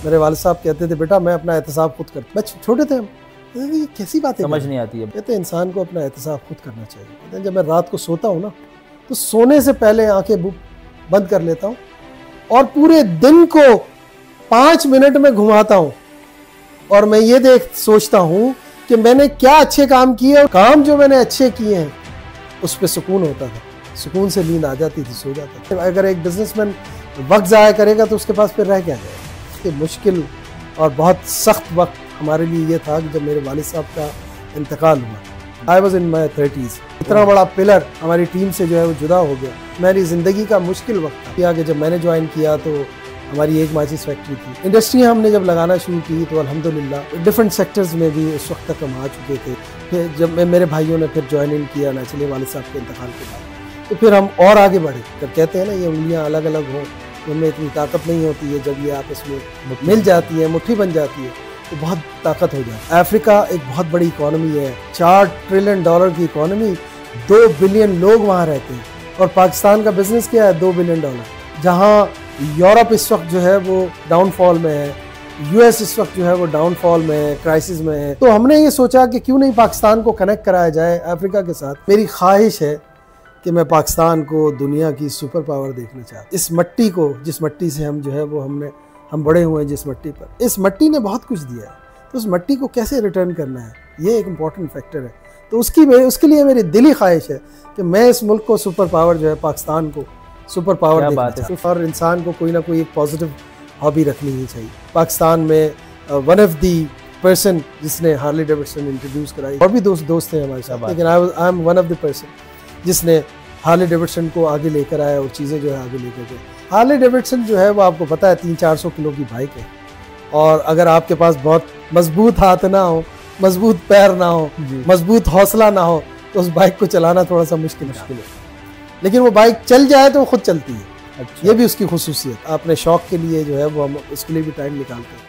मेरे वालिद साहब कहते थे बेटा मैं अपना एहतसाब खुद करता, मैं छोटे थे हम, ये कैसी बात है, समझ नहीं आती है। कहते इंसान को अपना एहतसाब खुद करना चाहिए। कहते हैं जब मैं रात को सोता हूँ ना तो सोने से पहले आंखें बंद कर लेता हूँ और पूरे दिन को 5 मिनट में घुमाता हूँ और मैं ये सोचता हूँ कि मैंने क्या अच्छे काम किए और काम जो मैंने अच्छे किए हैं उस पर सुकून होता था, सुकून से नींद आ जाती थी, सो जाता था। अगर एक बिजनेसमैन वक्त ज़ाया करेगा तो उसके पास फिर रह क्या जाएगा। कि मुश्किल और बहुत सख्त वक्त हमारे लिए ये था कि जब मेरे वालिद साहब का इंतकाल हुआ। I was in my 30s। इतना बड़ा पिलर हमारी टीम से जो है वो जुदा हो गया। मेरी ज़िंदगी का मुश्किल वक्त था कि जब मैंने ज्वाइन किया तो हमारी एक माचिस फैक्ट्री थी। इंडस्ट्री हमने जब लगाना शुरू की तो अल्हम्दुलिल्लाह डिफरेंट सेक्टर्स में भी उस वक्त तक हम आ चुके थे। फिर जब मेरे भाइयों ने फिर ज्वाइन इन किया नेचुरली वालिद साहब के इंतकाल के बाद, तो फिर हम और आगे बढ़े। जब कहते हैं ना ये उंगलियां अलग अलग हों तो उनमें इतनी ताकत नहीं होती है, जब ये आपस में मिल जाती है, मुट्ठी बन जाती है तो बहुत ताकत हो जाती है। अफ्रीका एक बहुत बड़ी इकॉनमी है, $4 ट्रिलियन की इकॉनमी, 2 बिलियन लोग वहाँ रहते हैं। और पाकिस्तान का बिजनेस क्या है, $2 बिलियन। जहाँ यूरोप इस वक्त जो है वो डाउनफॉल में है, यूएस इस वक्त जो है वो डाउनफॉल में है, क्राइसिस में है, तो हमने ये सोचा कि क्यों नहीं पाकिस्तान को कनेक्ट कराया जाए अफ्रीका के साथ। मेरी ख्वाहिश है कि मैं पाकिस्तान को दुनिया की सुपर पावर देखना चाहता हूँ। इस मट्टी को, जिस मट्टी से हम जो है वो हम बड़े हुए हैं, जिस मट्टी पर, इस मट्टी ने बहुत कुछ दिया है, तो उस मट्टी को कैसे रिटर्न करना है ये एक इम्पॉर्टेंट फैक्टर है। तो उसके लिए मेरी दिली ख्वाहिश है कि मैं इस मुल्क को सुपर पावर जो है, पाकिस्तान को सुपर पावर देखना चाहता हूँ। और इंसान को कोई ना कोई एक पॉजिटिव हॉबी रखनी ही चाहिए। पाकिस्तान में वन ऑफ दी पर्सन जिसने हार्ले डेविडसन इंट्रोड्यूस कराई, और भी दोस्त हैं हमारे साथ, लेकिन I am one of the person जिसने हार्ले डेविडसन को आगे लेकर आया और चीज़ें जो है आगे लेकर गए। हार्ले डेविडसन जो है वो आपको पता है 300-400 किलो की बाइक है, और अगर आपके पास बहुत मजबूत हाथ ना हो, मजबूत पैर ना हो, मजबूत हौसला ना हो, तो उस बाइक को चलाना थोड़ा सा मुश्किल है। लेकिन वो बाइक चल जाए तो वो खुद चलती है। अच्छा। ये भी उसकी खुसूसियत। अपने शौक के लिए जो है वो हम उसके लिए भी टाइम निकालते हैं।